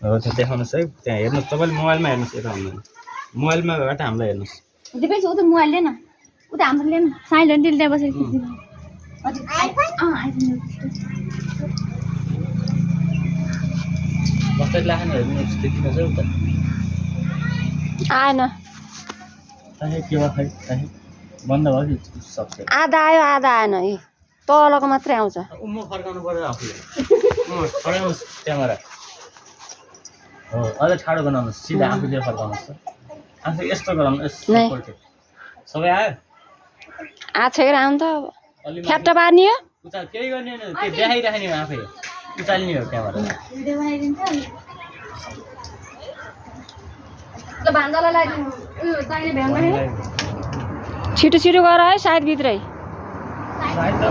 अब त्यो देखाउनुहोस् है त्यहाँ हेर्नुहोस् तपाईँले मोबाइलमा हेर्नुहोस् यता हुँदैन मोबाइलमाबाट हामीलाई हेर्नुहोस् दिपेश उता मोबाइल लिएन उता हाम्रो लिएन साइलेन्ट ल्याए बसेको कस्तै लाग्ने हेर्नुहोस् देखिन्छ उता आएन के भयो खै बन्द भयो कि सक्छ आधा आयो आधा आएन ए तलको मात्रै आउँछ म फर्काउनु पर्यो आफूले फर्काउनुहोस् क्यामेरा हो अझ ठाडो बनाउनुहोस् सिधा आफूले फर्काउनुहोस् आफू यस्तो गराउनु सबै आयो आछेर आउनु त फ्याप्टा पार्ने हो उता केही गर्ने होइन त्यो देखाइराख्ने हो आफै उचाल्ने हो क्यामेरा छिटो छिटो गर है सायद भित्रै सायद त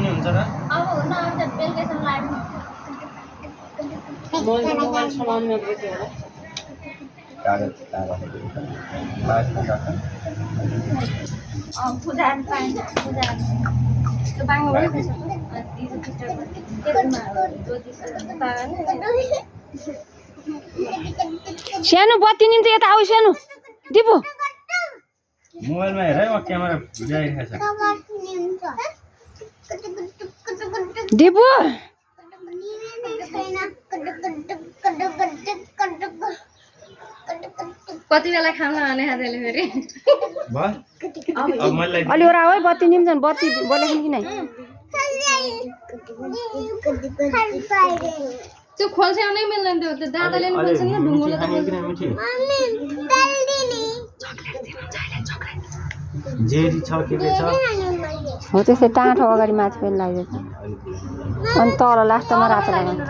हुन्छ र सानो बत्ती निम्ति यता आऊ सानो दिपु मोबाइलमा हेर है म क्यामेरा भिजाइरहेको छ दिपु कति बेला खाना खाने खाँदैले फेरि अलि ओरा है बत्ती निम्छन् बत्ती बोलेको कि नै त्यो खोल्स्याउनै मिल्दैन त्यो दादाले नि खोल्छ नि ढुङ्गोले त जेरी छ के छ हो त्यसै टाँठो अगाडि माथि पनि लाग्दैछ अनि तल लास्टमा रातो लगाउनु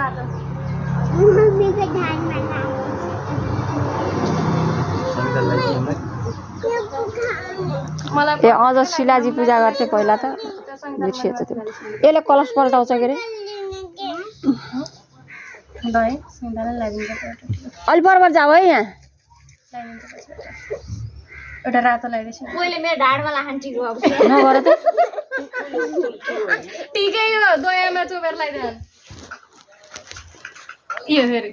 ए अझ शिलाजी पूजा गर्थे पहिला त बिर्सिएछ त्यो यसले कलश पल्टाउँछ के अरे अलि बराबर जाऊ है यहाँ एउटा रातो लगाइदिएछ मैले मेरो ढाडमा लाखान टिको अब नगर त टिकै हो दोयामा चोबेर लगाइदिनु यो फेरि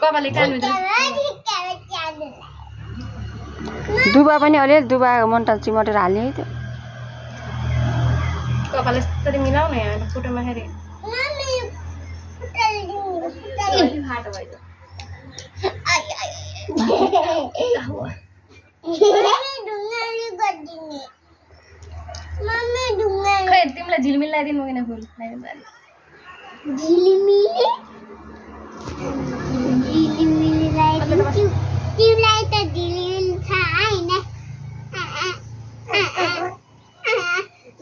कपाले काल्नु दुबा पनि अलिअलि दुबा मन्टल चिमटेर हाल्ने है त्यो कपाले यसरी मिलाउ न यहाँ फोटोमा फेरि खै तिमीलाई झिलमिल लगाइदिनु किन फुल तिमीलाई त झिलिमिल छ हैन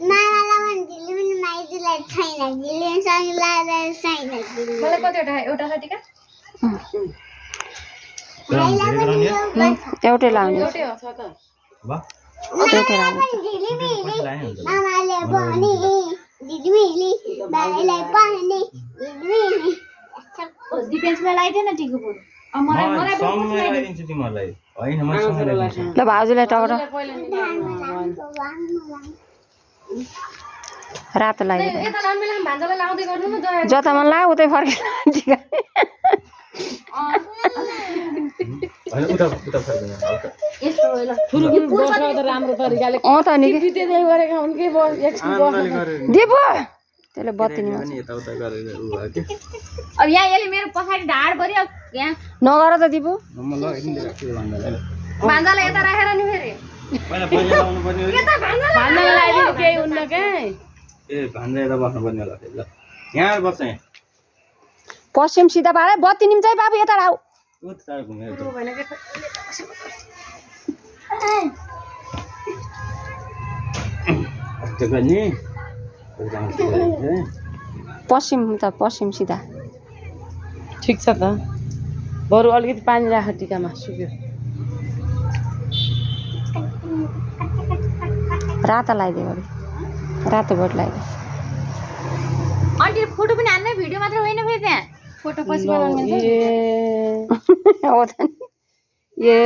मामालाई पनि झिलिमिल माइजूलाई छैन झिलिमिल सँग लागेर छैन मलाई कतिवटा एउटा छ टिका एउटै लाउने एउटै हो छ त एउटै लाउने मामाले भने झिलिमिली भाइलाई पनि झिलिमिली डिफेन्समा लगाइदिएन टिको फुल ल भाउजूलाई टगर रातो लाग्यो जता मन लाग्यो उतै फर्केर त्यसले बत्ती नि अब यहाँ यसले मेरो पछाडि ढाड पर्यो यहाँ नगर त दिपु भान्जालाई यता राखेर नि फेरि भान्जालाई लगाइदिनु केही हुन्न के ए भान्जा यता बस्नुपर्ने होला ल यहाँ बस्छ यहाँ पश्चिम सिधा पारे बत्ती निम्छ है बाबु यता आऊ पश्चिम त पश्चिम सिधा ठिक छ त बरु अलिकति पानी राख टिकामा सुक्यो रातो लगाइदियो अरे रातो बोट लगाइदियो आन्टी फोटो पनि हान्ने भिडियो मात्र होइन फेरि त्यहाँ फोटो पछि बनाउनु मिल्छ ए हो त नि ए